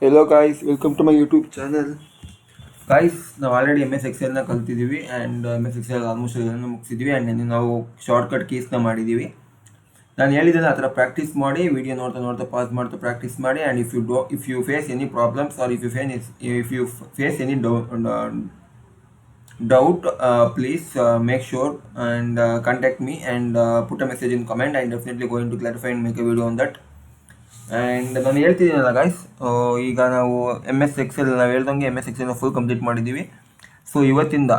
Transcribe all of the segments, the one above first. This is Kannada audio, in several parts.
Hello guys, welcome to my YouTube channel. Guys, ನಾವು ಆಲ್ರೆಡಿ ಎಮ್ ಎಸ್ ಎಕ್ಸೆಲ್ನ ಕಲ್ತಿದ್ದೀವಿ and M S Excel almost ಎಲ್ಲನೂ ಮುಗಿಸಿದ್ವಿ ಆ್ಯಂಡ್ ನಾವು ಶಾರ್ಟ್ಕಟ್ ಕೀಸ್ನ ಮಾಡಿದ್ದೀವಿ. ನಾನು ಹೇಳಿದ್ದೆಲ್ಲ ಆ ಥರ ಪ್ರಾಕ್ಟೀಸ್ ಮಾಡಿ ವಿಡಿಯೋ ನೋಡ್ತಾ ನೋಡ್ತಾ ಪಾಸ್ ಮಾಡ್ತಾ ಪ್ರಾಕ್ಟೀಸ್ ಮಾಡಿ and if you face any problems or if you face any doubt, please make sure and contact me and put a message in comment. I'm definitely going to clarify and make a video on that. And ನಾನು ಹೇಳ್ತಿದ್ದೀನಲ್ಲ ಗಾಯ್ಸ್, ಈಗ ನಾವು ಎಮ್ ಎಸ್ ಎಕ್ಸೆಲ್ ನಾವು ಹೇಳ್ದಂಗೆ ಎಮ್ ಎಸ್ ಎಕ್ಸೆಲ್ನ ಫುಲ್ ಕಂಪ್ಲೀಟ್ ಮಾಡಿದ್ದೀವಿ. ಸೊ ಇವತ್ತಿಂದ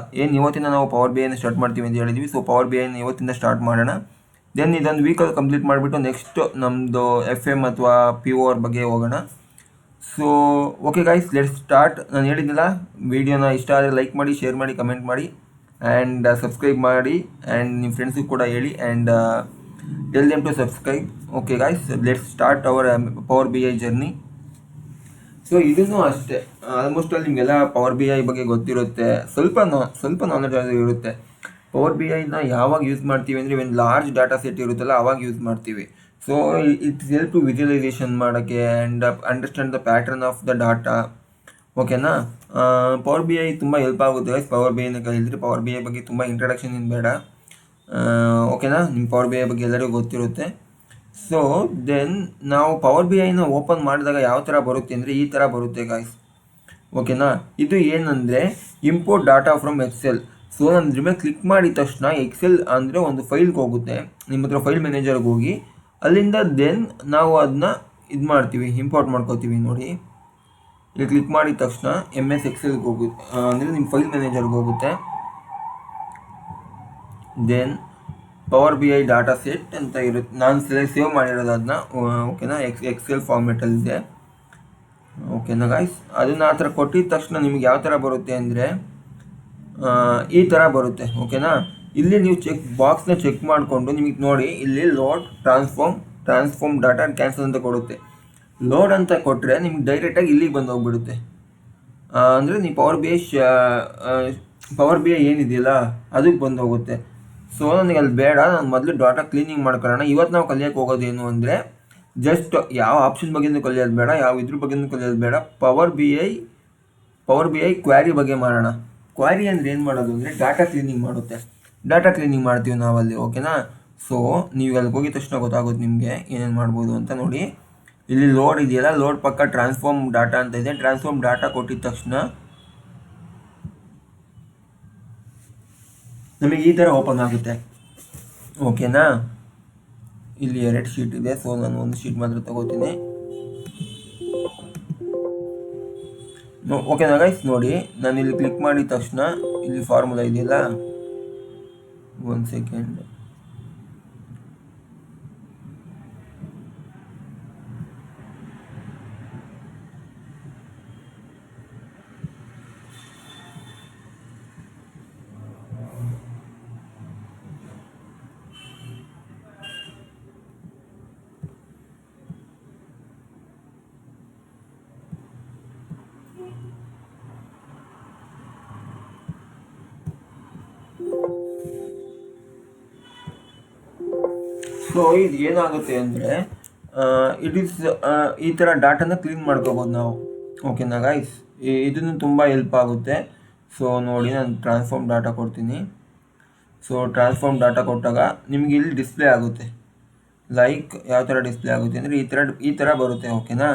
ನಾವು ಪವರ್ ಬಿ ಐನ ಸ್ಟಾರ್ಟ್ ಮಾಡ್ತೀವಿ ಅಂತ ಹೇಳಿದ್ವಿ. ಸೊ ಪವರ್ ಬಿ ಐನ ಇವತ್ತಿಂದ ಸ್ಟಾರ್ಟ್ ಮಾಡೋಣ. ದೆನ್ ಇದೊಂದು ವೀಕಲ್ಲಿ ಕಂಪ್ಲೀಟ್ ಮಾಡಿಬಿಟ್ಟು ನೆಕ್ಸ್ಟ್ ನಮ್ಮದು ಎಫ್ ಎಮ್ ಅಥವಾ ಪಿ ಒ ಅವ್ರ ಬಗ್ಗೆ ಹೋಗೋಣ. So okay guys, let's start. ನಾನು ಹೇಳಿದ್ನಲ್ಲ, ವಿಡಿಯೋನ ಇಷ್ಟ ಆದರೆ ಲೈಕ್ ಮಾಡಿ, ಶೇರ್ ಮಾಡಿ, ಕಮೆಂಟ್ ಮಾಡಿ ಆ್ಯಂಡ್ ಸಬ್ಸ್ಕ್ರೈಬ್ ಮಾಡಿ ಆ್ಯಂಡ್ ನಿಮ್ಮ ಫ್ರೆಂಡ್ಸಿಗೆ ಕೂಡ ಹೇಳಿ and tell them to subscribe. Okay guys, let's start our Power B I journey. So ಇದನ್ನು ಅಷ್ಟೇ, ಆಲ್ಮೋಸ್ಟ್ ಅಲ್ಲಿ ನಿಮಗೆಲ್ಲ ಪವರ್ ಬಿ ಐ ಬಗ್ಗೆ ಗೊತ್ತಿರುತ್ತೆ, ಸ್ವಲ್ಪ ನಾಲೆಜ್ ಆದರೂ ಇರುತ್ತೆ. ಪವರ್ ಬಿ ಐನ ಯಾವಾಗ ಯೂಸ್ ಮಾಡ್ತೀವಿ ಅಂದರೆ ಒಂದು ಲಾರ್ಜ್ ಡಾಟಾ ಸೆಟ್ ಇರುತ್ತಲ್ಲ ಆವಾಗ ಯೂಸ್ ಮಾಡ್ತೀವಿ. So it's help to visualization ಮಾಡೋಕ್ಕೆ and understand the pattern of the data. ಓಕೆನಾ? ಪವರ್ ಬಿ ಐ ತುಂಬ ಹೆಲ್ಪ್ ಆಗುತ್ತೆ ಗೈಸ್. ಪವರ್ ಬಿ ಐನ ಕಲಿದ್ರೆ ಪವರ್ ಬಿ ಐ ಬಗ್ಗೆ ತುಂಬ ಇಂಟ್ರಡಕ್ಷನ್ ಏನು ಬೇಡ. ಓಕೆನಾ? ನಿಮ್ಮ ಪವರ್ ಬಿ ಐ ಬಗ್ಗೆ ಎಲ್ಲರಿಗೂ ಗೊತ್ತಿರುತ್ತೆ. ಸೊ ದೆನ್ ನಾವು ಪವರ್ ಬಿ ಐನ ಓಪನ್ ಮಾಡಿದಾಗ ಯಾವ ಥರ ಬರುತ್ತೆ ಅಂದರೆ ಈ ಥರ ಬರುತ್ತೆ ಗಾಯ್ಸ್. ಓಕೆನಾ? ಇದು ಏನಂದರೆ import data from Excel. So ನಾನು ಇದ್ರ ಮೇಲೆ ಕ್ಲಿಕ್ ಮಾಡಿದ ತಕ್ಷಣ ಎಕ್ಸೆಲ್ ಅಂದರೆ ಒಂದು ಫೈಲ್ಗೆ ಹೋಗುತ್ತೆ. ನಿಮ್ಮ ಹತ್ರ ಫೈಲ್ ಮ್ಯಾನೇಜರ್ಗೆ ಹೋಗಿ ಅಲ್ಲಿಂದ ದೆನ್ ನಾವು ಅದನ್ನ ಇದು ಮಾಡ್ತೀವಿ, ಇಂಪೋರ್ಟ್ ಮಾಡ್ಕೋತೀವಿ. ನೋಡಿ, ಇಲ್ಲಿ ಕ್ಲಿಕ್ ಮಾಡಿದ ತಕ್ಷಣ ಎಮ್ ಎಸ್ ಎಕ್ಸೆಲ್ಗೆ ಹೋಗುತ್ತೆ, ಅಂದರೆ ನಿಮ್ಮ ಫೈಲ್ ಮ್ಯಾನೇಜರ್ಗೆ ಹೋಗುತ್ತೆ. Then Power B data set ಸೆಟ್ ಅಂತ ಇರುತ್ತೆ. ನಾನು ಸೇವ್ ಮಾಡಿರೋದು ಅದನ್ನ. ಓಕೆನಾ? ಎಕ್ಸೆಲ್ ಫಾರ್ಮೆಟಲ್ಲಿದೆ. ಓಕೆನಾ ಗಾಯ್ಸ್? ಅದನ್ನು ಆ ಥರ ಕೊಟ್ಟಿದ ತಕ್ಷಣ ನಿಮಗೆ ಯಾವ ಥರ ಬರುತ್ತೆ ಅಂದರೆ ಈ ಥರ ಬರುತ್ತೆ. ಓಕೆನಾ? ಇಲ್ಲಿ ನೀವು ಬಾಕ್ಸ್ನ ಚೆಕ್ ಮಾಡಿಕೊಂಡು ನಿಮಗೆ ನೋಡಿ, ಇಲ್ಲಿ ಲೋಡ್ ಟ್ರಾನ್ಸ್ಫಾರ್ಮ್ ಡಾಟಾ ಕ್ಯಾನ್ಸಲ್ ಅಂತ ಕೊಡುತ್ತೆ. ಲೋಡ್ ಅಂತ ಕೊಟ್ಟರೆ ನಿಮ್ಗೆ ಡೈರೆಕ್ಟಾಗಿ ಇಲ್ಲಿಗೆ ಬಂದು ಹೋಗ್ಬಿಡುತ್ತೆ. ಅಂದರೆ ನೀವು ಪವರ್ ಬಿ ಐ ಏನಿದೆಯಲ್ಲ ಅದಕ್ಕೆ ಬಂದು ಹೋಗುತ್ತೆ. ಸೊ ನನಗೆ ಅಲ್ಲಿ ಬೇಡ, ನಾನು ಮೊದಲು ಡಾಟಾ ಕ್ಲೀನಿಂಗ್ ಮಾಡ್ಕೊಳ್ಳೋಣ. ಇವತ್ತು ನಾವು ಕಲಿಯೋಕ್ಕೆ ಹೋಗೋದೇನು ಅಂದರೆ ಜಸ್ಟ್ ಯಾವ ಆಪ್ಷನ್ ಬಗ್ಗೆನೂ ಕಲಿಯೋದು ಬೇಡ, ಯಾವ ಇದ್ರ ಬಗ್ಗೆನೂ ಕಲಿಯೋದು ಬೇಡ. ಪವರ್ ಬಿ ಐ ಕ್ವಾರಿ ಬಗ್ಗೆ ಮಾಡೋಣ. ಕ್ವಾರಿ ಅಂದರೆ ಏನು ಮಾಡೋದು ಅಂದರೆ ಡಾಟಾ ಕ್ಲೀನಿಂಗ್ ಮಾಡುತ್ತೆ. ಡಾಟಾ ಕ್ಲೀನಿಂಗ್ ಮಾಡ್ತೀವಿ ನಾವಲ್ಲಿ. ಓಕೆನಾ? ಸೊ ನೀವು ಅಲ್ಲಿ ಹೋಗಿದ ತಕ್ಷಣ ಗೊತ್ತಾಗುತ್ತೆ ನಿಮಗೆ ಏನೇನು ಮಾಡ್ಬೋದು ಅಂತ. ನೋಡಿ, ಇಲ್ಲಿ ಲೋಡ್ ಇದೆಯಲ್ಲ, ಲೋಡ್ ಪಕ್ಕ ಟ್ರಾನ್ಸ್ಫಾರ್ಮ್ ಡಾಟಾ ಅಂತ ಇದೆ. ಟ್ರಾನ್ಸ್ಫಾರ್ಮ್ ಡಾಟಾ ಕೊಟ್ಟಿದ ತಕ್ಷಣ ನಮಗೆ ಈ ಥರ ಓಪನ್ ಆಗುತ್ತೆ. ಓಕೆನಾ? ಇಲ್ಲಿ 2 ಶೀಟ್ ಇದೆ. ಸೊ ನಾನು ಒಂದು ಶೀಟ್ ಮಾತ್ರ ತಗೋತೀನಿ. ಓಕೆನಾ ಗೈಸ್? ನೋಡಿ, ನಾನು ಇಲ್ಲಿ ಕ್ಲಿಕ್ ಮಾಡಿದ ತಕ್ಷಣ ಇಲ್ಲಿ ಫಾರ್ಮುಲಾ ಇದೆಯಲ್ಲ, 1 ಸೆಕೆಂಡ್. ಸೊ ಇದು ಏನಾಗುತ್ತೆ ಅಂದರೆ ಈ ಥರ ಡಾಟಾನ ಕ್ಲೀನ್ ಮಾಡ್ಕೋಬೋದು ನಾವು. ಓಕೆನಾ ಗೈಸ್? ಇದನ್ನು ತುಂಬ ಹೆಲ್ಪ್ ಆಗುತ್ತೆ. ಸೊ ನೋಡಿ, ನಾನು ಟ್ರಾನ್ಸ್ಫಾರ್ಮ್ ಡಾಟಾ ಕೊಡ್ತೀನಿ. ಸೊ ಟ್ರಾನ್ಸ್ಫಾರ್ಮ್ ಡಾಟಾ ಕೊಟ್ಟಾಗ ನಿಮಗೆ ಇಲ್ಲಿ ಡಿಸ್ಪ್ಲೇ ಆಗುತ್ತೆ. ಲೈಕ್ ಯಾವ ಥರ ಡಿಸ್ಪ್ಲೇ ಆಗುತ್ತೆ ಅಂದರೆ ಈ ಥರ ಬರುತ್ತೆ. ಓಕೆನಾ?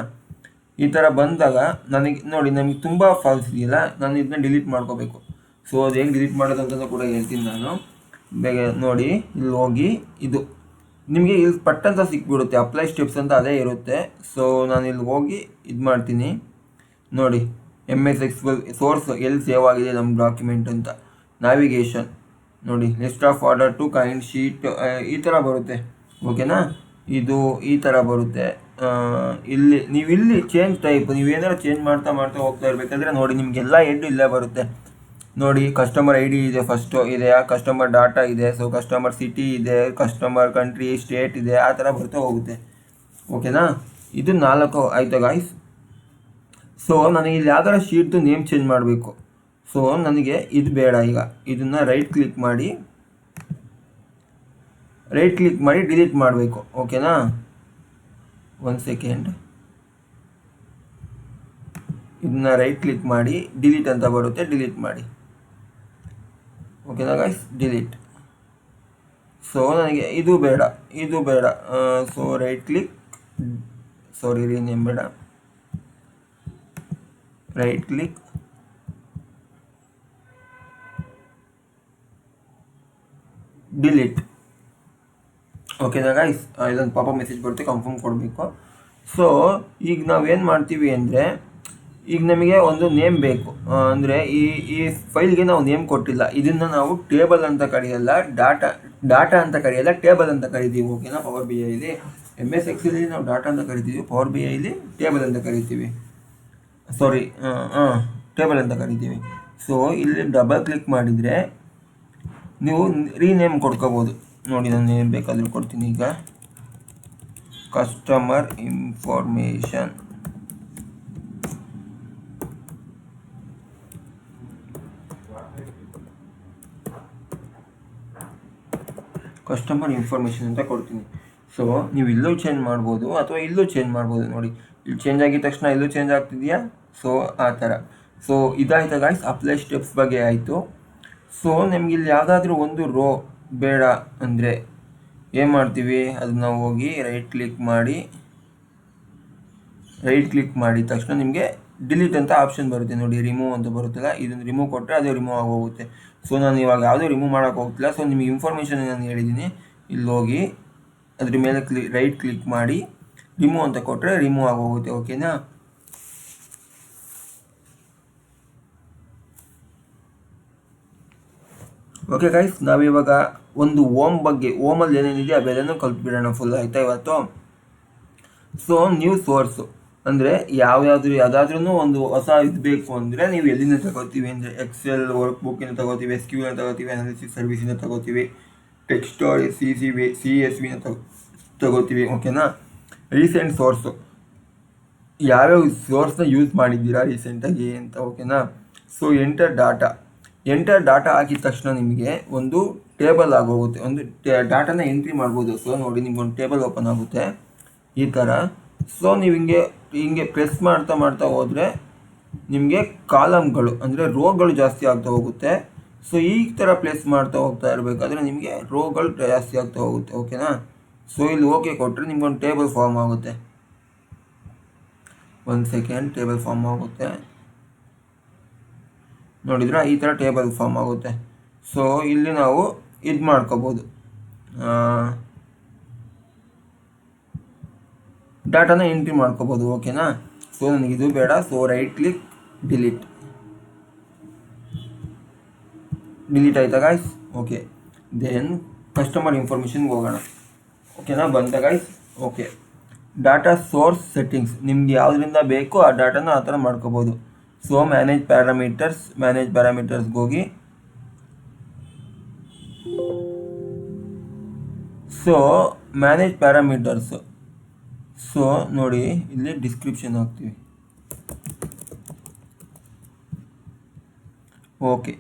ಈ ಥರ ಬಂದಾಗ ನಮಗೆ ತುಂಬ ಫಾಲ್ಸ್ ಇದೆಯಲ್ಲ, ನಾನು ಇದನ್ನ ಡಿಲೀಟ್ ಮಾಡ್ಕೋಬೇಕು. ಸೊ ಅದು ಹೆಂಗೆ ಡಿಲೀಟ್ ಮಾಡೋದು ಅಂತಲೂ ಕೂಡ ಹೇಳ್ತೀನಿ ನಾನು. ಬೇಗ ನೋಡಿ, ಇಲ್ಲಿ ಹೋಗಿ ಇದು ನಿಮಗೆ ಇಲ್ಲಿ ಪಟ್ಟಂತ ಸಿಕ್ಬಿಡುತ್ತೆ. ಅಪ್ಲೈ ಸ್ಟೆಪ್ಸ್ ಅಂತ ಅದೇ ಇರುತ್ತೆ. ಸೊ ನಾನು ಇಲ್ಲಿ ಹೋಗಿ ಇದು ಮಾಡ್ತೀನಿ. ನೋಡಿ, ಎಮ್ ಎಸ್ ಎಕ್ಸೆಲ್ ಸೋರ್ಸ್ ಎಲ್ಲಿ ಸೇವ್ ಆಗಿದೆ ನಮ್ಮ ಡಾಕ್ಯುಮೆಂಟ್ ಅಂತ. ನ್ಯಾವಿಗೇಷನ್ ನೋಡಿ, list of order to kind sheet ಈ ಥರ ಬರುತ್ತೆ. ಓಕೆನಾ? ಇದು ಈ ಥರ ಬರುತ್ತೆ. ಇಲ್ಲಿ ಚೇಂಜ್ ಟೈಪ್ ನೀವೇನಾದ್ರು ಚೇಂಜ್ ಮಾಡ್ತಾ ಹೋಗ್ತಾ ಇರಬೇಕಾದ್ರೆ ನೋಡಿ, ನಿಮಗೆಲ್ಲ ಹೆಡ್ ಇಲ್ಲೇ ಬರುತ್ತೆ. ನೋಡಿ, ಕಸ್ಟಮರ್ ಐ ಡಿ ಇದೆ, ಫಸ್ಟು ಇದೆ, ಕಸ್ಟಮರ್ ಡಾಟಾ ಇದೆ, ಸೊ ಕಸ್ಟಮರ್ ಸಿಟಿ ಇದೆ, ಕಸ್ಟಮರ್ ಕಂಟ್ರಿ ಸ್ಟೇಟ್ ಇದೆ, ಆ ಥರ ಬರ್ತಾ ಹೋಗುತ್ತೆ. ಓಕೆನಾ? ಇದು 4 ಆಯಿತಾ ಗಾಯ್ಸ್? ಸೊ ನನಗೆ ಇಲ್ಲಿ ಯಾವ್ದಾರ ಶೀಟ್ದು ನೇಮ್ ಚೇಂಜ್ ಮಾಡಬೇಕು. ಸೊ ನನಗೆ ಇದು ಬೇಡ. ಈಗ ಇದನ್ನು ರೈಟ್ ಕ್ಲಿಕ್ ಮಾಡಿ ಡಿಲೀಟ್ ಮಾಡಬೇಕು. ಓಕೆನಾ? 1 ಸೆಕೆಂಡ್. ಇದನ್ನ ರೈಟ್ ಕ್ಲಿಕ್ ಮಾಡಿ ಡಿಲೀಟ್ ಅಂತ ಬರುತ್ತೆ, ಡಿಲೀಟ್ ಮಾಡಿ. ಓಕೆನಾ ಗೈಸ್, ಡಿಲೀಟ್. ಸೊ ನನಗೆ ಇದು ಬೇಡ, ಸೊ ರೈಟ್ ಕ್ಲಿಕ್, ಸಾರಿ ರೀನೇಮ್ ಬೇಡ, ರೈಟ್ ಕ್ಲಿಕ್, ಡಿಲೀಟ್. ಓಕೆನಾ ಗೈಸ್, ಇದೊಂದು ಪಾಪ ಮೆಸೇಜ್ ಬರುತ್ತೆ, ಕನ್ಫರ್ಮ್ ಕೊಡಬೇಕು. ಸೊ ಈಗ ನಾವೇನು ಮಾಡ್ತೀವಿ ಅಂದರೆ, ಈಗ ನಮಗೆ ಒಂದು ನೇಮ್ ಬೇಕು, ಅಂದರೆ ಈ ಫೈಲ್ಗೆ ನಾವು ನೇಮ್ ಕೊಟ್ಟಿಲ್ಲ. ಇದನ್ನು ನಾವು ಟೇಬಲ್ ಅಂತ ಕರೆಯಲ್ಲ, ಡಾಟಾ ಅಂತ ಕರೆಯಲ್ಲ, ಟೇಬಲ್ ಅಂತ ಕರಿತೀವಿ. ಓಕೆನಾ, ಪವರ್ ಬಿ ಐಲಿ MS Excelಲ್ಲಿ ನಾವು ಡಾಟಾ ಅಂತ ಕರಿತೀವಿ, ಪವರ್ ಬಿ ಐಲಿ ಟೇಬಲ್ ಅಂತ ಕರಿತೀವಿ, ಸಾರಿ ಟೇಬಲ್ ಅಂತ ಕರಿತೀವಿ. ಸೊ ಇಲ್ಲಿ ಡಬಲ್ ಕ್ಲಿಕ್ ಮಾಡಿದರೆ ನೀವು ರೀನೇಮ್ ಕೊಡ್ಕೋಬೋದು. ನೋಡಿ, ನಾನು ಏನು ಬೇಕಾದರೂ ಕೊಡ್ತೀನಿ. ಈಗ ಕಸ್ಟಮರ್ ಇನ್ಫಾರ್ಮೇಷನ್, ಅಂತ ಕೊಡ್ತೀನಿ. ಸೊ ನೀವು ಇಲ್ಲೂ ಚೇಂಜ್ ಮಾಡ್ಬೋದು ಅಥವಾ ಇಲ್ಲೂ ಚೇಂಜ್ ಮಾಡ್ಬೋದು. ನೋಡಿ, ಇಲ್ಲಿ ಚೇಂಜ್ ಆಗಿದ ತಕ್ಷಣ ಇಲ್ಲೂ ಚೇಂಜ್ ಆಗ್ತಿದೆಯಾ? ಸೊ ಆ ಥರ. ಸೊ ಇದಾಯ್ತಾ ಗಾಯ್ಸ್, ಅಪ್ಲೈ ಸ್ಟೆಪ್ಸ್ ಬಗ್ಗೆ ಆಯಿತು. ಸೊ ನಮ್ಗೆ ಇಲ್ಲಿ ಯಾವುದಾದ್ರೂ ಒಂದು ರೋ ಬೇಡ ಅಂದರೆ ಏನು ಮಾಡ್ತೀವಿ, ಅದನ್ನ ಹೋಗಿ ರೈಟ್ ಕ್ಲಿಕ್ ಮಾಡಿದ ತಕ್ಷಣ ನಿಮಗೆ ಡಿಲೀಟ್ ಅಂತ ಆಪ್ಷನ್ ಬರುತ್ತೆ. ನೋಡಿ, ರಿಮೂವ್ ಅಂತ ಬರುತ್ತಲ್ಲ, ಇದನ್ನು ರಿಮೂವ್ ಕೊಟ್ಟರೆ ಅದು ರಿಮೂವ್ ಆಗೋಗುತ್ತೆ. ಸೊ ನಾನು ಇವಾಗ ಯಾವುದೂ ರಿಮೂವ್ ಮಾಡೋಕ್ಕೆ ಹೋಗ್ತಿಲ್ಲ. ಸೊ ನಿಮಗೆ ಇನ್ಫಾರ್ಮೇಷನ್ ನಾನು ಹೇಳಿದ್ದೀನಿ, ಇಲ್ಲಿ ಹೋಗಿ ಅದ್ರ ಮೇಲೆ ರೈಟ್ ಕ್ಲಿಕ್ ಮಾಡಿ ರಿಮೂವ್ ಅಂತ ಕೊಟ್ಟರೆ ರಿಮೂವ್ ಆಗೋಗುತ್ತೆ. ಓಕೆನಾ? ಓಕೆ ಗೈಸ್, ನಾವಿವಾಗ ಒಂದು ಓಮಲ್ಲಿ ಏನೇನಿದೆ ಅವೆಲ್ಲನೂ ಕಲ್ತ್ಬಿಡೋಣ ಫುಲ್, ಆಯಿತಾ ಇವತ್ತು. ಸೊ ನ್ಯೂ ಸೋರ್ಸು ಅಂದರೆ ಯಾವುದಾದ್ರೂ ಒಂದು ಹೊಸ ಇದು ಬೇಕು ಅಂದರೆ ನೀವು ಎಲ್ಲಿಂದ ತಗೋತೀವಿ ಅಂದರೆ, ಎಕ್ಸೆಲ್ ವರ್ಕ್ ಬುಕ್ಕಿಂದ ತಗೋತೀವಿ, SQL ತಗೋತೀವಿ, ಅನಾಲಿಸಿಸ್ ಸರ್ವಿಸಿಂದ ತಗೋತೀವಿ, ಟೆಕ್ಸ್ಟೋರಿ CSVನ ತಗೋತೀವಿ. ಓಕೆನಾ? ರೀಸೆಂಟ್ ಸೋರ್ಸು, ಯಾವ್ಯಾವ ಸೋರ್ಸ್ನ ಯೂಸ್ ಮಾಡಿದ್ದೀರಾ ರೀಸೆಂಟಾಗಿ ಅಂತ. ಓಕೆನಾ? ಸೊ ಎಂಟರ್ ಡಾಟಾ ಹಾಕಿದ ತಕ್ಷಣ ನಿಮಗೆ ಒಂದು ಟೇಬಲ್ ಆಗೋಗುತ್ತೆ, ಒಂದು ಡಾಟಾನ ಎಂಟ್ರಿ ಮಾಡ್ಬೋದು. ಸೊ ನೋಡಿ, ನಿಮ್ಗೊಂದು ಟೇಬಲ್ ಓಪನ್ ಆಗುತ್ತೆ ಈ ಥರ. ಸೊ ನೀವು ಹಿಂಗೆ ಪ್ರೆಸ್ ಮಾಡ್ತಾ ಹೋದರೆ ನಿಮಗೆ ಕಾಲಮ್ಗಳು ಅಂದರೆ ರೋಗಳು ಜಾಸ್ತಿ ಆಗ್ತಾ ಹೋಗುತ್ತೆ. ಸೊ ಈ ಥರ ಪ್ಲೇಸ್ ಮಾಡ್ತಾ ಹೋಗ್ತಾ ಇರಬೇಕಾದ್ರೆ ನಿಮಗೆ ರೋಗಳು ಜಾಸ್ತಿ ಆಗ್ತಾ ಹೋಗುತ್ತೆ. ಓಕೆನಾ? ಸೊ ಇಲ್ಲಿ ಓಕೆ ಕೊಟ್ಟರೆ ನಿಮ್ಗೊಂದು ಟೇಬಲ್ ಫಾರ್ಮ್ ಆಗುತ್ತೆ. ಒಂದು ಸೆಕೆಂಡ್, ಟೇಬಲ್ ಫಾರ್ಮ್ ಆಗುತ್ತೆ. ನೋಡಿದ್ರೆ ಈ ಥರ ಟೇಬಲ್ ಫಾರ್ಮ್ ಆಗುತ್ತೆ. ಸೊ ಇಲ್ಲಿ ನಾವು ಇದು ಮಾಡ್ಕೋಬೋದು, ಡಾಟಾನ ಎಂಟ್ರಿ ಮಾಡ್ಕೋಬೋದು. ಓಕೆನಾ? ಸೊ ನನಗಿದು ಬೇಡ. ಸೊ ರೈಟ್ ಕ್ಲಿಕ್, ಡಿಲೀಟ್ ಆಯ್ತಾ ಗಾಯ್ಸ್? ಓಕೆ, ದೆನ್ ಕಸ್ಟಮರ್ ಇನ್ಫಾರ್ಮೇಷನ್ಗೆ ಹೋಗೋಣ. ಓಕೆನಾ? ಬಂತ guys? Okay, data source settings, ನಿಮ್ಗೆ ಯಾವುದರಿಂದ ಬೇಕು ಆ ಡಾಟಾನ ಆ ಥರ ಮಾಡ್ಕೋಬೋದು. ಸೊ ಮ್ಯಾನೇಜ್ ಪ್ಯಾರಾಮೀಟರ್ಸ್ಗೆ ಹೋಗಿ, ಸೊ ಮ್ಯಾನೇಜ್ ಪ್ಯಾರಾಮೀಟರ್ಸ್. ಸೊ ನೋಡಿ, ಇಲ್ಲಿ ಡಿಸ್ಕ್ರಿಪ್ಷನ್ ಹಾಕ್ತೀವಿ. ಓಕೆ,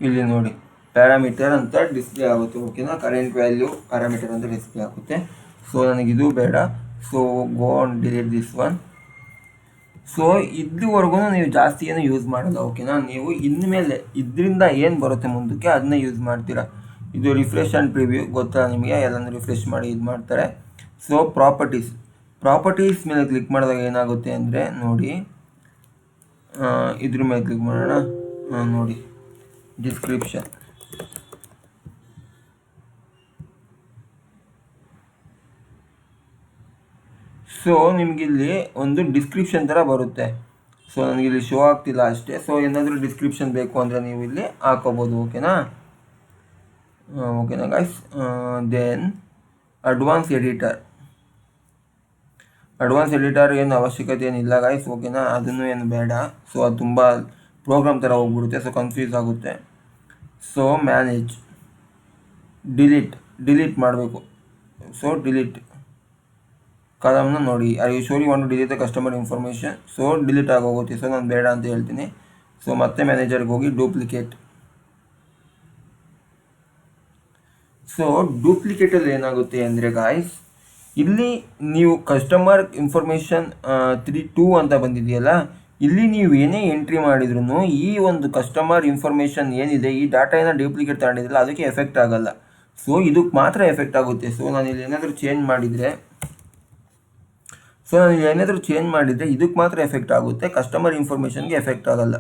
ಇಲ್ಲಿ ನೋಡಿ ಪ್ಯಾರಾಮೀಟರ್ ಅಂತ ಡಿಸ್ಪ್ಲೇ ಆಗುತ್ತೆ. ಓಕೆನಾ? ಕರೆಂಟ್ ವ್ಯಾಲ್ಯೂ ಪ್ಯಾರಾಮೀಟರ್ ಅಂತ ಡಿಸ್ಪ್ಲೇ ಆಗುತ್ತೆ. ಸೊ ನನಗಿದು ಬೇಡ. So go on delete this one. So ಇದುವರೆಗೂ ನೀವು ಜಾಸ್ತಿ ಏನು ಯೂಸ್ ಮಾಡಲ್ಲ. ಓಕೆನಾ? ನೀವು ಇನ್ಮೇಲೆ ಇದರಿಂದ ಏನು ಬರುತ್ತೆ ಮುಂದಕ್ಕೆ ಅದನ್ನ ಯೂಸ್ ಮಾಡ್ತೀರಾ. ಇದು ರಿಫ್ರೆಶ್ ಆ್ಯಂಡ್ ಪ್ರಿವ್ಯೂ ಗೊತ್ತಾ ನಿಮಗೆ, ಎಲ್ಲನೂ ರಿಫ್ರೆಶ್ ಮಾಡಿ ಇದು ಮಾಡ್ತಾರೆ. ಸೊ ಪ್ರಾಪರ್ಟೀಸ್ ಮೇಲೆ ಕ್ಲಿಕ್ ಮಾಡಿದಾಗ ಏನಾಗುತ್ತೆ ಅಂದರೆ, ನೋಡಿ ಇದ್ರ ಮೇಲೆ ಕ್ಲಿಕ್ ಮಾಡೋಣ. ನೋಡಿ ಡಿಸ್ಕ್ರಿಪ್ಷನ್. ಸೊ ನಿಮಗಿಲ್ಲಿ ಒಂದು ಡಿಸ್ಕ್ರಿಪ್ಷನ್ ಥರ ಬರುತ್ತೆ. ಸೊ ನನಗಿಲ್ಲಿ ಶೋ ಆಗ್ತಿಲ್ಲ ಅಷ್ಟೇ. ಸೊ ಏನಾದರೂ ಡಿಸ್ಕ್ರಿಪ್ಷನ್ ಬೇಕು ಅಂದರೆ ನೀವು ಇಲ್ಲಿ ಹಾಕೋಬೋದು. ಓಕೆನಾ ಗಾಯ್ಸ್? ದೆನ್ ಅಡ್ವಾನ್ಸ್ ಎಡಿಟರ್ ಏನು ಅವಶ್ಯಕತೆ ಏನಿಲ್ಲ ಗಾಯ್ಸ್. ಓಕೆನಾ? ಅದನ್ನು ಏನು ಬೇಡ. ಸೊ ಅದು ತುಂಬ ಪ್ರೋಗ್ರಾಮ್ ಥರ ಹೋಗ್ಬಿಡುತ್ತೆ. ಸೊ ಕನ್ಫ್ಯೂಸ್ ಆಗುತ್ತೆ. ಸೊ ಮ್ಯಾನೇಜ್, ಡಿಲೀಟ್ ಮಾಡಬೇಕು. ಸೊ ಡಿಲೀಟ್ ಕಾಲಮ್ನ ನೋಡಿ, are you sure you want to delete the customer information. So delete ಆಗೋಗುತ್ತೆ. ಸೊ ನಾನು ಬೇಡ ಅಂತ ಹೇಳ್ತೀನಿ. ಸೊ ಮತ್ತೆ ಮ್ಯಾನೇಜರ್ಗೆ ಹೋಗಿ ಡೂಪ್ಲಿಕೇಟ್ ಸೊ ಡೂಪ್ಲಿಕೇಟಲ್ಲಿ ಏನಾಗುತ್ತೆ ಅಂದರೆ ಗಾಯ್ಸ್, ಇಲ್ಲಿ ನೀವು ಕಸ್ಟಮರ್ ಇನ್ಫಾರ್ಮೇಷನ್ 3.2 ಅಂತ ಬಂದಿದೆಯಲ್ಲ, ಇಲ್ಲಿ ನೀವು ಏನೇ ಎಂಟ್ರಿ ಮಾಡಿದ್ರು ಈ ಒಂದು ಕಸ್ಟಮರ್ ಇನ್ಫಾರ್ಮೇಷನ್ ಏನಿದೆ, ಈ ಡಾಟಾನ ಡೂಪ್ಲಿಕೇಟ್ ತಗೊಂಡಿದ್ರಲ್ಲ ಅದಕ್ಕೆ ಎಫೆಕ್ಟ್ ಆಗಲ್ಲ. ಸೊ ಇದಕ್ಕೆ ಮಾತ್ರ ಎಫೆಕ್ಟ್ ಆಗುತ್ತೆ. ಸೊ ನಾನು ಇಲ್ಲಿ ಏನಾದರೂ ಚೇಂಜ್ ಮಾಡಿದರೆ ಇದಕ್ಕೆ ಮಾತ್ರ ಎಫೆಕ್ಟ್ ಆಗುತ್ತೆ, ಕಸ್ಟಮರ್ ಇನ್ಫಾರ್ಮೇಷನ್ಗೆ ಎಫೆಕ್ಟ್ ಆಗಲ್ಲ.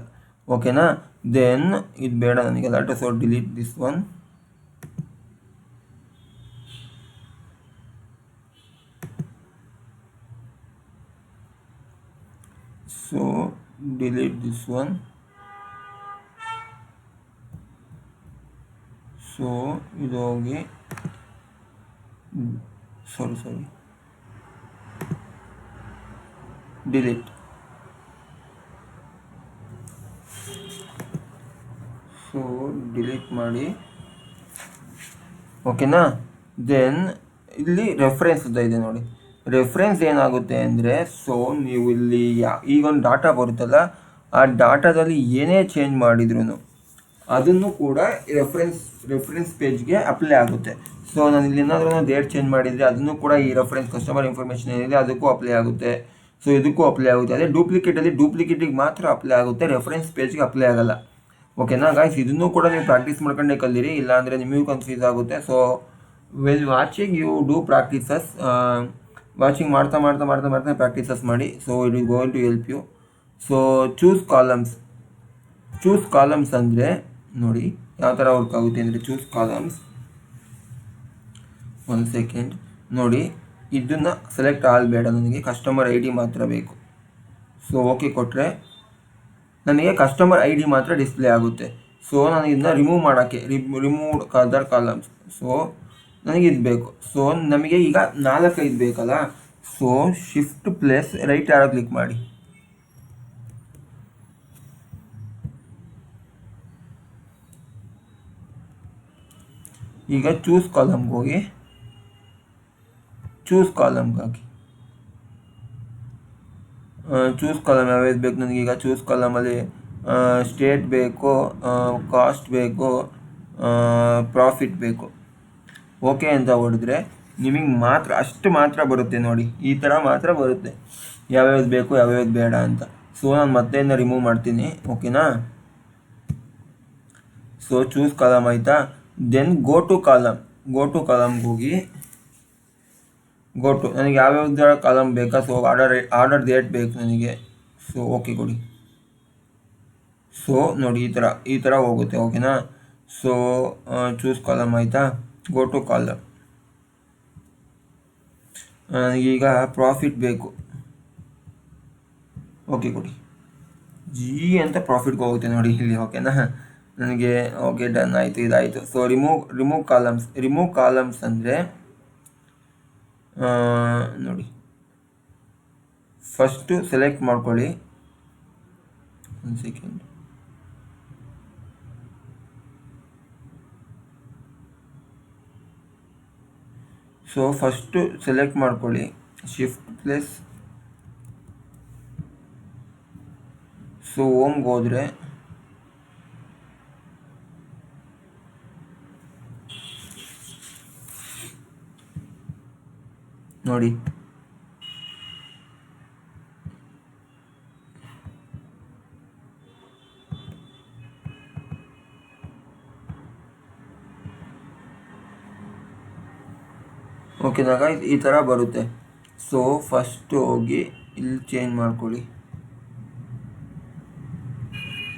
ಓಕೆನಾ? ದೆನ್ ಇದು ಬೇಡ ನನಗೆ lot. So delete this one. So delete this one. So ಇದು ಹೋಗಿ ಸಾರಿ ಡಿಲೀಟ್. ಸೊ ಡಿಲೀಟ್ ಮಾಡಿ. ಓಕೆನಾ? ದೆನ್ ಇಲ್ಲಿ ರೆಫರೆನ್ಸ್ ಇದೆ ನೋಡಿ. ರೆಫರೆನ್ಸ್ ಏನಾಗುತ್ತೆ ಅಂದರೆ, ಸೊ ನೀವು ಇಲ್ಲಿ ಈಗೊಂದು ಡಾಟಾ ಬರುತ್ತಲ್ಲ, ಆ ಡಾಟಾದಲ್ಲಿ ಏನೇ ಚೇಂಜ್ ಮಾಡಿದ್ರು ಅದನ್ನು ಕೂಡ ರೆಫರೆನ್ಸ್ ಪೇಜ್ಗೆ ಅಪ್ಲೈ ಆಗುತ್ತೆ. ಸೊ ನಾನು ಇಲ್ಲಿ ಏನಾದರೂ ಡೇಟ್ ಚೇಂಜ್ ಮಾಡಿದರೆ ಅದನ್ನು ಕೂಡ ಈ ರೆಫರೆನ್ಸ್ ಕಸ್ಟಮರ್ ಇನ್ಫಾರ್ಮೇಷನ್ ಏನಿದೆ ಅದಕ್ಕೂ ಅಪ್ಲೈ ಆಗುತ್ತೆ. ಸೊ ಇದಕ್ಕೂ ಅಪ್ಲೈ ಆಗುತ್ತೆ. ಅದೇ ಡೂಪ್ಲಿಕೇಟಿಗೆ ಮಾತ್ರ ಅಪ್ಲೈ ಆಗುತ್ತೆ, ರೆಫರೆನ್ಸ್ ಪೇಜ್ಗೆ ಅಪ್ಲೈ ಆಗಲ್ಲ. ಓಕೆನಾ ಗಾಯ್ಸ್? ಇದನ್ನು ಕೂಡ ನೀವು ಪ್ರಾಕ್ಟೀಸ್ ಮಾಡ್ಕೊಂಡೇ ಕಲೀರಿ, ಇಲ್ಲಾಂದರೆ ನಿಮಗೂ ಕನ್ಫ್ಯೂಸ್ ಆಗುತ್ತೆ. So well watching you do practices. Watching ಮಾಡ್ತಾ ಪ್ರಾಕ್ಟೀಸಸ್ ಮಾಡಿ. So it will going to help you. So choose columns ಅಂದರೆ ನೋಡಿ ಯಾವ ಥರ ವರ್ಕ್ ಆಗುತ್ತೆ ಅಂದರೆ, ಚೂಸ್ ಕಾಲಮ್ಸ್. ಒಂದು ಸೆಕೆಂಡ್ ನೋಡಿ, ಇದನ್ನು ಸೆಲೆಕ್ಟ್ ಬೇಡ, ನನಗೆ ಕಸ್ಟಮರ್ ಐ ಡಿ ಮಾತ್ರ ಬೇಕು. ಸೊ ಓಕೆ ಕೊಟ್ಟರೆ ನನಗೆ ಕಸ್ಟಮರ್ ಐ ಡಿ ಮಾತ್ರ ಡಿಸ್ಪ್ಲೇ ಆಗುತ್ತೆ. ಸೊ ನಾನು ಇದನ್ನ ರಿಮೂವ್ ಮಾಡೋಕ್ಕೆ ರಿಮೂವ್ ಅದರ್ ಕಾಲಮ್ಸ್. ಸೊ ನನಗೆ ಇದು ಬೇಕು. ಸೊ ನಮಗೆ ಈಗ 4-5 ಬೇಕಲ್ಲ. ಸೊ ಶಿಫ್ಟ್ ಪ್ಲಸ್ ರೈಟ್ ಆರೋ ಕ್ಲಿಕ್ ಮಾಡಿ. ಈಗ ಚೂಸ್ ಕಾಲಮ್ಗೆ ಹೋಗಿ ಚೂಸ್ ಕಾಲಮ್ಗೆ ಹಾಕಿ. ಚೂಸ್ ಕಾಲಮ್ ಯಾವ್ಯಾವ್ದು ಬೇಕು ನನಗೀಗ? ಚೂಸ್ ಕಾಲಮಲ್ಲಿ ಸ್ಟೇಟ್ ಬೇಕು, ಕಾಸ್ಟ್ ಬೇಕು, ಪ್ರಾಫಿಟ್ ಬೇಕು. ಓಕೆ ಅಂತ ಹೊಡೆದ್ರೆ ನಿಮಗೆ ಮಾತ್ರ ಬರುತ್ತೆ ನೋಡಿ, ಈ ಥರ ಮಾತ್ರ ಬರುತ್ತೆ, ಯಾವ್ಯಾವ್ದು ಬೇಕು ಯಾವ್ಯಾವ್ದು ಬೇಡ ಅಂತ. ಸೊ ನಾನು ಮತ್ತೆ ರಿಮೂವ್ ಮಾಡ್ತೀನಿ. ಓಕೆನಾ? ಸೊ ಚೂಸ್ ಕಾಲಮ್ ಆಯಿತಾ? ದೆನ್ ಗೋ ಟು ಕಾಲಮ್ಗೆ ಹೋಗಿ ನನಗೆ ಯಾವ್ಯಾವ್ದು ಕಾಲಮ್ ಬೇಕಾ? ಸೊ ಆರ್ಡರ್ ಡೇಟ್ ಬೇಕು ನನಗೆ. ಸೊ ಓಕೆ ಕೊಡಿ. ಸೊ ನೋಡಿ ಈ ಥರ ಹೋಗುತ್ತೆ. ಓಕೆನಾ? ಸೊ ಚೂಸ್ ಕಾಲಮ್ ಆಯಿತಾ? Go to column. ನನಗೀಗ ಪ್ರಾಫಿಟ್ ಬೇಕು. ಓಕೆ ಕೊಡಿ. ಜಿ ಅಂತ ಪ್ರಾಫಿಟ್ಗೆ ಹೋಗುತ್ತೆ ನೋಡಿ ಇಲ್ಲಿ. ಓಕೆನಾ? ನನಗೆ ಓಕೆ ಡನ್ ಆಯಿತು, ಇದಾಯಿತು. ಸೊ ರಿಮೂವ್ ಕಾಲಮ್ಸ್ ಅಂದರೆ ನೋಡಿ, ಫಸ್ಟು ಸೆಲೆಕ್ಟ್ ಮಾಡ್ಕೊಳ್ಳಿ. ಒಂದು ಸೆಕೆಂಡ್. ಸೊ ಫಸ್ಟು ಸೆಲೆಕ್ಟ್ ಮಾಡ್ಕೊಳ್ಳಿ, ಶಿಫ್ಟ್ ಪ್ಲಸ್. ಸೊ ಹೋಮ್ಗೆ ಹೋದರೆ ನೋಡಿ, ಓಕೆನಾಗ ಈ ಥರ ಬರುತ್ತೆ. ಸೊ ಫಸ್ಟು ಹೋಗಿ ಇಲ್ಲಿ ಚೇಂಜ್ ಮಾಡ್ಕೊಳ್ಳಿ.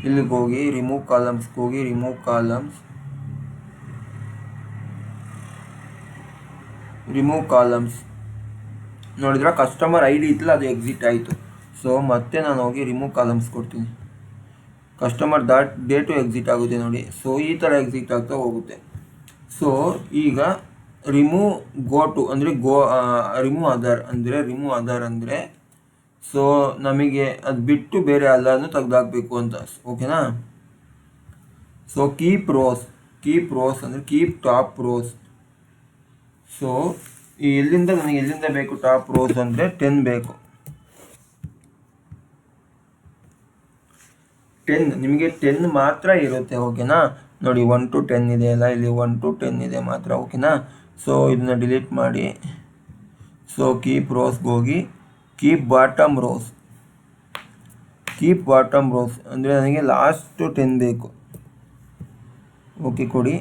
ಇಲ್ಲಿಗೆ ಹೋಗಿ ರಿಮೂವ್ ಕಾಲಮ್ಸ್ ನೋಡಿದ್ರೆ ಕಸ್ಟಮರ್ ಐ ಡಿ ಇತ್ತಲ್ಲ, ಅದು ಎಕ್ಸಿಟ್ ಆಯಿತು. ಸೊ ಮತ್ತೆ ನಾನು ಹೋಗಿ ರಿಮೂವ್ ಕಾಲಮ್ಸ್ ಕೊಡ್ತೀನಿ. ಕಸ್ಟಮರ್ ಡೇಟು ಎಕ್ಸಿಟ್ ಆಗುತ್ತೆ ನೋಡಿ. ಸೊ ಈ ಥರ ಎಕ್ಸಿಟ್ ಆಗ್ತಾ ಹೋಗುತ್ತೆ. ಸೊ ಈಗ ರಿಮೂವ್ ರಿಮೂವ್ ಅದರ್ ಅಂದರೆ ಸೊ ನಮಗೆ ಅದು ಬಿಟ್ಟು ಬೇರೆ ಎಲ್ಲನೂ ತೆಗೆದಾಕಬೇಕು ಅಂತ. ಓಕೆನಾ? ಸೊ ಕೀಪ್ ರೋಸ್ ಅಂದರೆ ಕೀಪ್ ಟಾಪ್ ರೋಸ್. ಸೊ ನನಗೆ ಎಲ್ಲಿಂದ ಬೇಕು ಟಾಪ್ ರೋಸ್ ಅಂದರೆ 10 ಬೇಕು. 10 ನಿಮಗೆ 10 ಮಾತ್ರ ಇರುತ್ತೆ. ಓಕೆನಾ? ನೋಡಿ 1 to 10 ಇದೆ ಅಲ್ಲ, ಇಲ್ಲಿ 1 to 10 ಇದೆ ಮಾತ್ರ, ಓಕೆನಾ. ಸೊ ಇದನ್ನ ಡಿಲೀಟ್ ಮಾಡಿ. ಸೊ ಕೀಪ್ ರೋಸ್ಗೆ ಹೋಗಿ ಕೀಪ್ ಬಾಟಮ್ ರೋಸ್ ಅಂದರೆ ನನಗೆ ಲಾಸ್ಟ್ 10 ಬೇಕು. ಓಕೆ ಕೊಡಿ.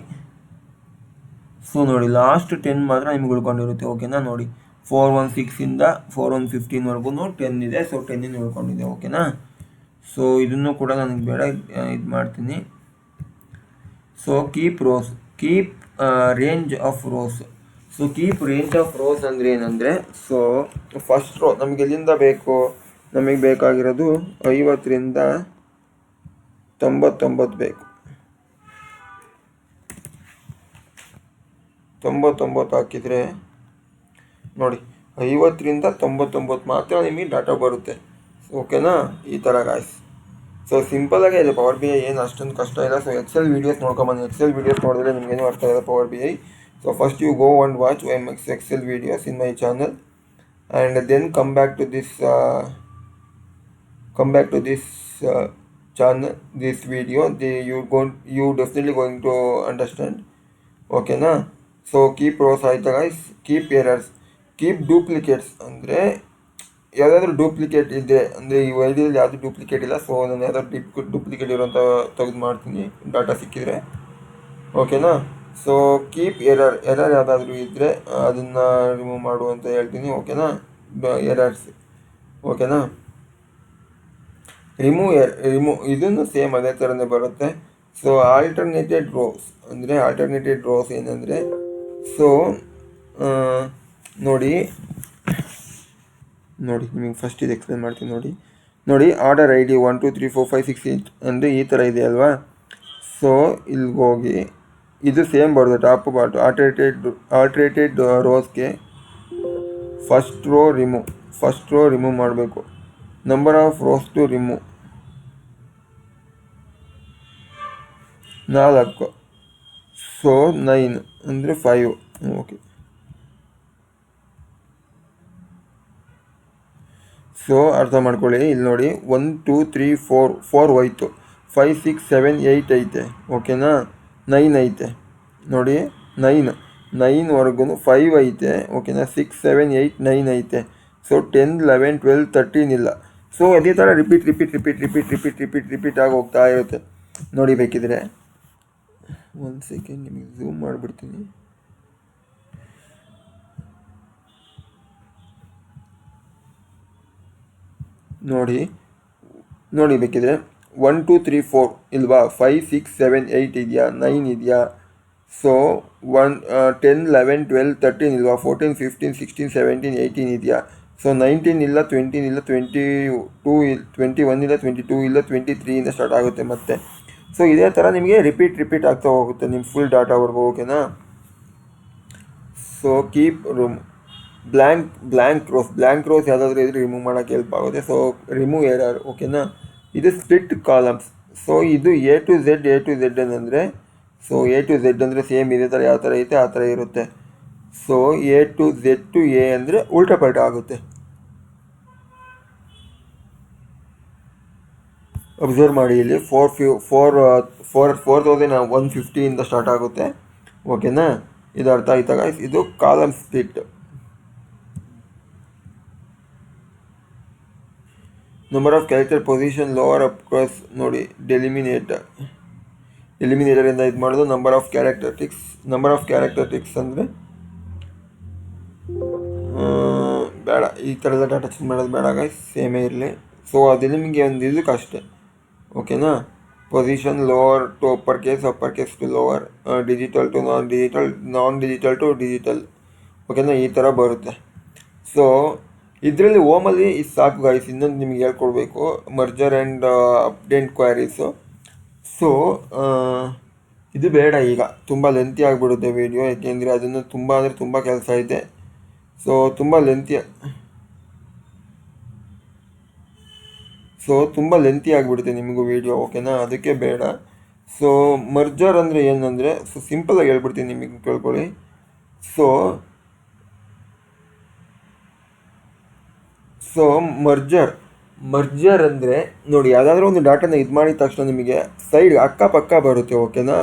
ಸೊ ನೋಡಿ ಲಾಸ್ಟ್ 10 ಮಾತ್ರ ನಿಮ್ಗೆ ಉಳ್ಕೊಂಡಿರುತ್ತೆ, ಓಕೆನಾ. ನೋಡಿ 416ಇಂದ 4115ವರೆಗೂ 10 ಇದೆ. ಸೊ 10 ಉಳ್ಕೊಂಡಿದೆ, ಓಕೆನಾ. ಸೊ ಇದನ್ನು ಕೂಡ ನನಗೆ ಬೇಡ, ಇದು ಮಾಡ್ತೀನಿ. So keep range of rose. So keep range of rose ಅಂದರೆ ಏನಂದರೆ, ಸೊ ಫಸ್ಟ್ ರೋ ನಮಗೆ ಎಲ್ಲಿಂದ ಬೇಕು, ನಮಗೆ ಬೇಕಾಗಿರೋದು 50ರಿಂದ 99 ಬೇಕು. 99 ಹಾಕಿದರೆ ನೋಡಿ 50ರಿಂದ 99 ಮಾತ್ರ ನಿಮಗೆ ಡಾಟಾ ಬರುತ್ತೆ, ಓಕೆನಾ. ಈ ಥರ ಗಾಯ್ಸ್. ಸೊ ಸಿಂಪಲಾಗೇ ಇದೆ ಪವರ್ ಬಿ ಐ, ಏನು ಅಷ್ಟೊಂದು ಕಷ್ಟ ಇಲ್ಲ. ಸೊ ಎಕ್ಸೆಲ್ ವೀಡಿಯೋಸ್ ನೋಡ್ಕೊಂಬನ್ನಿ. ಎಕ್ಸೆಲ್ ವೀಡಿಯೋಸ್ ನೋಡಿದ್ರೆ ನಿಮಗೇನು ಅರ್ಥ ಇಲ್ಲ power B I. So first you go and watch Excel videos in my channel and then come back to this channel, this video. You definitely going to understand, okay na. So keep rows ಆಯ್ತಾ guys. keep errors, keep duplicates ಅಂದರೆ ಯಾವುದಾದ್ರೂ ಡೂಪ್ಲಿಕೇಟ್ ಇದೆ ಅಂದರೆ ಈ ಐಡಿಯಲ್ಲಿ ಯಾವುದು ಡೂಪ್ಲಿಕೇಟ್ ಇಲ್ಲ. ಸೊ ನಾನು ಯಾವ್ದಾದ್ರು ಡೂಪ್ಲಿಕೇಟ್ ಇರೋಂಥ ತೆಗೆದು ಮಾಡ್ತೀನಿ ಡಾಟಾ ಸಿಕ್ಕಿದ್ರೆ, ಓಕೆನಾ. ಸೊ ಕೀಪ್ ಎರರ್ ಯಾವುದಾದ್ರೂ ಇದ್ದರೆ ಅದನ್ನು ರಿಮೂವ್ ಮಾಡು ಅಂತ ಹೇಳ್ತೀನಿ, ಓಕೆನಾ. ಎರರ್ಸ್, ಓಕೆನಾ. ರಿಮೂವ್ ಇದನ್ನು ಸೇಮ್ ಅದೇ ಥರನೇ ಬರುತ್ತೆ. ಸೊ ಆಲ್ಟರ್ನೇಟೆಡ್ ರೋಸ್ ಏನಂದರೆ, ಸೊ ನೋಡಿ ನಿಮಗೆ ಫಸ್ಟ್ ಇದು ಎಕ್ಸ್ಪ್ಲೇನ್ ಮಾಡ್ತೀನಿ. ನೋಡಿ ಆರ್ಡರ್ ಐ ಡಿ 1 2 3 4 5 6 8 ಅಂದರೆ ಈ ಥರ ಇದೆ ಅಲ್ವಾ. ಸೊ ಇಲ್ಲಿಗೆ ಹೋಗಿ ಇದು ಸೇಮ್ ಬರುತ್ತೆ ಟಾಪ್ ಬಾಟು. ಆಲ್ಟ್ರೇಟೆಡ್ ರೋಸ್ಗೆ ಫಸ್ಟ್ ರೋ ರಿಮೂವ್ ಮಾಡಬೇಕು. Number of rows to remove 4. So 9 ಅಂದರೆ 5, ಓಕೆ. ಸೊ ಅರ್ಥ ಮಾಡ್ಕೊಳ್ಳಿ. ಇಲ್ಲಿ ನೋಡಿ 1 2 3 4 ಹೋಯ್ತು, 5 6 7 8 ಐತೆ, ಓಕೆನಾ. 9 ಐತೆ ನೋಡಿ, 9ವರೆಗೂ 5 ಐತೆ, ಓಕೆನಾ. 6 7 8 9 ಐತೆ. ಸೊ 10 11 12 13 ಇಲ್ಲ. ಸೊ ಅದೇ ಥರ ರಿಪೀಟ್ ಆಗಿ ಹೋಗ್ತಾ ಇರುತ್ತೆ. ನೋಡಿ ಬೇಕಿದ್ರೆ 1 ಸೆಕೆಂಡ್ ನಿಮಗೆ ಝೂಮ್ ಮಾಡಿಬಿಡ್ತೀನಿ. ನೋಡಿ ಬೇಕಿದ್ರೆ 1 2 3 4 ಇಲ್ವಾ, 5 6 7 8 ಇದೆಯಾ, 9 ಇದೆಯಾ. ಸೊ 10 11 12 13 ಇಲ್ವಾ, 14 15 16 17 18 ಇದೆಯಾ. ಸೊ 19 ಇಲ್ಲ, 20 ಇಲ್ಲ, 22 21 ಇಲ್ಲ, 22 ಇಲ್ಲ, 23 ಸ್ಟಾರ್ಟ್ ಆಗುತ್ತೆ ಮತ್ತೆ. ಸೊ ಇದೇ ಥರ ನಿಮಗೆ ರಿಪೀಟ್ ಆಗ್ತಾ ಹೋಗುತ್ತೆ ನಿಮ್ಮ ಫುಲ್ ಡಾಟಾವರೆಗೂ, ಓಕೆನಾ. ಸೊ ಕೀಪ್ ಬ್ಲ್ಯಾಂಕ್ ರೋಸ್ ಯಾವುದಾದ್ರೂ ಇದ್ರೆ ರಿಮೂವ್ ಮಾಡೋಕ್ಕೆ ಹೆಲ್ಪ್ ಆಗುತ್ತೆ. ಸೊ ರಿಮೂವ್ ಎರರ್, ಓಕೆನಾ. ಇದು ಸ್ಪ್ಲಿಟ್ ಕಾಲಮ್ಸ್. ಸೊ ಇದು ಎ ಟು ಝೆಡ್ ಏನಂದರೆ, ಸೊ ಎ ಟು ಝೆಡ್ ಅಂದರೆ ಸೇಮ್ ಇದೇ ಥರ ಯಾವ ಥರ ಐತೆ ಆ ಥರ ಇರುತ್ತೆ. So A to Z to A ಅಂದರೆ ಉಲ್ಟಾ ಪಲ್ಟಾ ಆಗುತ್ತೆ. ಅಬ್ಸರ್ವ್ ಮಾಡಿ, ಇಲ್ಲಿ 4150 ಸ್ಟಾರ್ಟ್ ಆಗುತ್ತೆ, ಓಕೆನಾ. ಇದು ಅರ್ಥ ಆಯ್ತಾ ಗೈಸ್. ಇದು column split. Number of character position lower up cross ನೋಡಿ. ಎಲಿಮಿನೇಟರಿಂದ ಇದು ಮಾಡೋದು. ನಂಬರ್ ಆಫ್ ಕ್ಯಾರೆಕ್ಟರ್ ಟಿಕ್ಸ್ ಅಂದರೆ ಬೇಡ, ಈ ಥರದ ಡಾಟಾ ಚೇಂಜ್ ಮಾಡೋದು ಬೇಡ ಗೈಸ್, ಸೇಮೇ ಇರಲಿ. ಸೊ ಅದು ನಿಮಗೆ ಒಂದು ಇದಕ್ಕೆ ಅಷ್ಟೇ, ಓಕೆನಾ. Position lower to upper case to lower, digital to non digital to digital, ಓಕೆನಾ. ಈ ಥರ ಬರುತ್ತೆ. ಸೊ ಇದರಲ್ಲಿ ಓಮಲ್ಲಿ ಇದು ಸಾಕು ಗೈಸ್. ಇನ್ನೊಂದು ನಿಮಗೆ ಹೇಳ್ಕೊಡ್ಬೇಕು, ಮರ್ಜರ್ ಆ್ಯಂಡ್ ಅಪ್ಡೇಟ್ ಕ್ವೈರೀಸು. ಸೊ ಇದು ಬೇಡ, ಈಗ ತುಂಬ ಲೆಂತಿ ಆಗಿಬಿಡುತ್ತೆ ವೀಡಿಯೋ, ಏಕೆಂದರೆ ಅದನ್ನು ತುಂಬ ಕೆಲಸ ಇದೆ. ಸೊ ತುಂಬ ಲೆಂತಿ ಆಗಿಬಿಡುತ್ತೆ ನಿಮಗೂ ವೀಡಿಯೋ, ಓಕೆನಾ. ಅದಕ್ಕೆ ಬೇಡ. ಸೊ ಮರ್ಜರ್ ಅಂದರೆ ಏನಂದರೆ, ಸೊ ಸಿಂಪಲಾಗಿ ಹೇಳ್ಬಿಡ್ತೀನಿ ನಿಮಗೆ ಕೇಳ್ಕೊಳ್ಳಿ. ಸೊ ಮರ್ಜರ್ ಅಂದರೆ ನೋಡಿ, ಯಾವುದಾದ್ರೂ ಒಂದು ಡಾಟಾನ ಇದು ಮಾಡಿದ ತಕ್ಷಣ ನಿಮಗೆ ಸೈಡ್ ಅಕ್ಕಪಕ್ಕ ಬರುತ್ತೆ, ಓಕೆನಾ.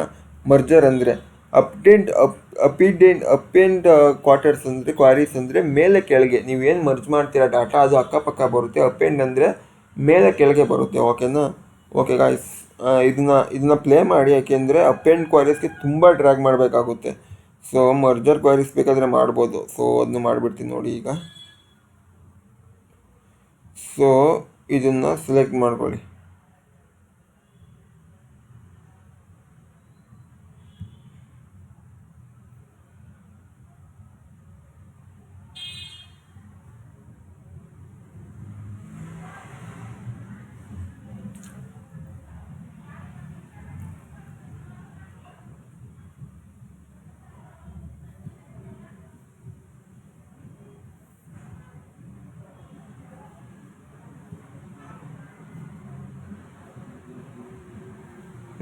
ಮರ್ಜರ್ ಅಂದರೆ ಅಪ್ ಆ್ಯಂಡ್ ಕ್ವಾರ್ಟರ್ಸ್ ಅಂದರೆ ಕ್ವಾರೀಸ್ ಅಂದರೆ ಮೇಲೆ ಕೆಳಗೆ ನೀವೇನು ಮರ್ಜ್ ಮಾಡ್ತೀರಾ ಡಾಟಾ ಅದು ಅಕ್ಕಪಕ್ಕ ಬರುತ್ತೆ. ಅಪ್ ಆ್ಯಂಡ್ ಅಂದರೆ ಮೇಲೆ ಕೆಳಗೆ ಬರುತ್ತೆ. ಓಕೆನಾ? ಓಕೆ ಗಾಯ್ಸ್, ಇದನ್ನ ಪ್ಲೇ ಮಾಡಿ, ಯಾಕೆಂದರೆ ಅಪ್ ಆ್ಯಂಡ್ ಕ್ವಾರೀಸ್ಗೆ ತುಂಬ ಡ್ರ್ಯಾಗ್ ಮಾಡಬೇಕಾಗುತ್ತೆ. ಸೊ ಮರ್ಜರ್ ಕ್ವಾರೀಸ್ ಬೇಕಾದರೆ ಮಾಡ್ಬೋದು. ಸೊ ಅದನ್ನು ಮಾಡಿಬಿಡ್ತೀನಿ ನೋಡಿ ಈಗ. ಸೊ ಇದನ್ನು ಸೆಲೆಕ್ಟ್ ಮಾಡ್ಕೊಳ್ಳಿ.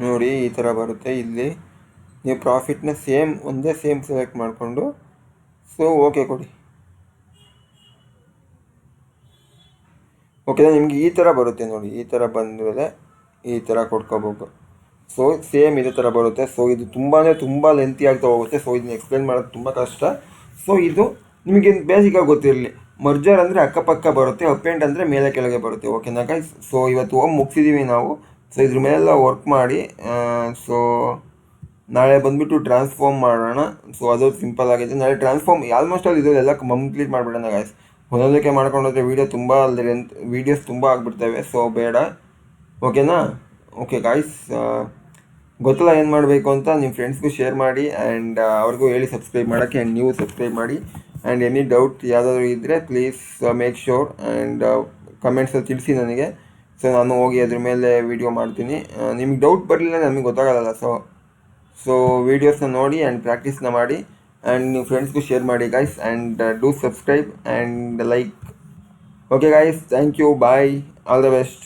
ನೋಡಿ ಈ ಥರ ಬರುತ್ತೆ. ಇಲ್ಲಿ ನೀವು ಪ್ರಾಫಿಟ್ನ ಒಂದೇ ಸೆಲೆಕ್ಟ್ ಮಾಡಿಕೊಂಡು ಸೊ ಓಕೆ ಕೊಡಿ. ಓಕೆನಾ? ನಿಮಗೆ ಈ ಥರ ಬರುತ್ತೆ ನೋಡಿ. ಈ ಥರ ಬಂದಮೇಲೆ ಈ ಥರ ಕೊಡ್ಕೋಬೇಕು. ಸೊ ಇದೇ ಥರ ಬರುತ್ತೆ. ಸೊ ಇದು ತುಂಬ ಲೆಂತಿ ಆಗ್ತಾ ಹೋಗುತ್ತೆ. ಸೊ ಇದನ್ನ ಎಕ್ಸ್ಪ್ಲೇನ್ ಮಾಡೋದು ತುಂಬ ಕಷ್ಟ. ಸೊ ಇದು ನಿಮಗೆ ಬೇಸಿಕಾಗಿ ಗೊತ್ತಿರಲಿ. ಮರ್ಜರ್ ಅಂದರೆ ಅಕ್ಕಪಕ್ಕ ಬರುತ್ತೆ, ಅಪ್ ಆ್ಯಂಡ್ ಅಂದರೆ ಮೇಲೆ ಕೆಳಗೆ ಬರುತ್ತೆ. ಓಕೆನಾ ಗೈಸ್? ಸೊ ಇವತ್ತು ಮುಗಿಸಿದ್ದೀವಿ ನಾವು. ಸೊ ಇದ್ರ ಮೇಲೆಲ್ಲ ವರ್ಕ್ ಮಾಡಿ ಸೊ ನಾಳೆ ಬಂದುಬಿಟ್ಟು ಟ್ರಾನ್ಸ್ಫಾರ್ಮ್ ಮಾಡೋಣ. ಸೊ ಅದು ಸಿಂಪಲ್ ಆಗಿದೆ. ನಾಳೆ ಟ್ರಾನ್ಸ್ಫಾರ್ಮ್ ಆಲ್ಮೋಸ್ಟ್ ಅಲ್ಲಿ ಇದೆಲ್ಲ ಕಂಪ್ಲೀಟ್ ಮಾಡಿಬಿಡೋಣ ಗೈಸ್. ಒಂದೊಂದಕ್ಕೆ ಮಾಡ್ಕೊಂಡೋದ್ರೆ ವೀಡಿಯೋಸ್ ತುಂಬ ಆಗಿಬಿಡ್ತವೆ. ಸೊ ಬೇಡ. ಓಕೆನಾ? ಓಕೆ ಗಾಯ್ಸ್, ಗೊತ್ತಿಲ್ಲ ಏನು ಮಾಡಬೇಕು ಅಂತ ನಿಮ್ಮ ಫ್ರೆಂಡ್ಸ್ಗೂ ಶೇರ್ ಮಾಡಿ ಆ್ಯಂಡ್ ಅವ್ರಿಗೂ ಹೇಳಿ ಸಬ್ಸ್ಕ್ರೈಬ್ ಮಾಡೋಕ್ಕೆ. ಆ್ಯಂಡ್ ನೀವು ಸಬ್ಸ್ಕ್ರೈಬ್ ಮಾಡಿ. ಆ್ಯಂಡ್ ಎನಿ ಡೌಟ್ ಯಾವುದಾದ್ರು ಇದ್ದರೆ ಪ್ಲೀಸ್ ಮೇಕ್ ಶ್ಯೂರ್ ಆ್ಯಂಡ್ ಕಮೆಂಟ್ಸಲ್ಲಿ ತಿಳಿಸಿ ನನಗೆ. ಸೊ ನಾನು ಹೋಗಿ ಅದ್ರ ಮೇಲೆ ವೀಡಿಯೋ ಮಾಡ್ತೀನಿ. ನಿಮಗೆ ಡೌಟ್ ಬರಲಿಲ್ಲ ನಮಗೆ ಗೊತ್ತಾಗಲ್ಲ. ಸೊ ವೀಡಿಯೋಸ್ನ ನೋಡಿ ಆ್ಯಂಡ್ ಪ್ರಾಕ್ಟೀಸ್ನ ಮಾಡಿ ಆ್ಯಂಡ್ ನೀವು ಫ್ರೆಂಡ್ಸ್ಗೂ ಶೇರ್ ಮಾಡಿ guys. And do subscribe and like. Okay guys, thank you, bye, all the best.